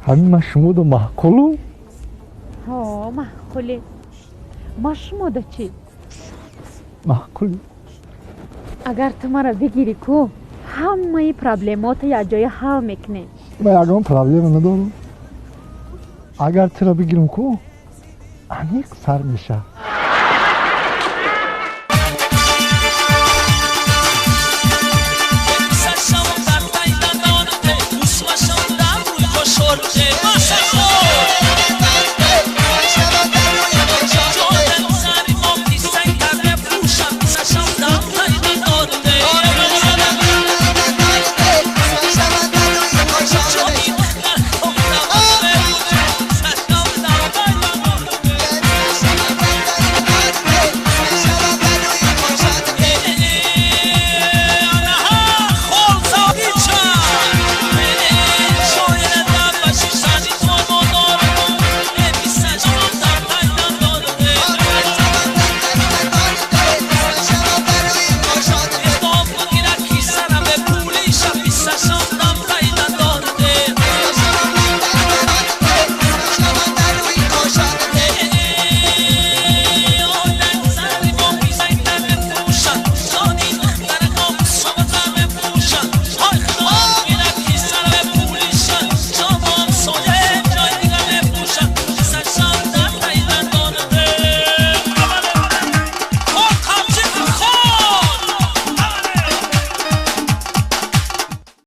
همین مشمود و محکلو؟ ها محکوله مشموده چی؟ محکلو اگر تو مرا بگیری کو همه پرابلمات یا جای حل میکنه. من یکم پرابلم ندارم. اگر تو را بگیرم کو عمیق سر میشه.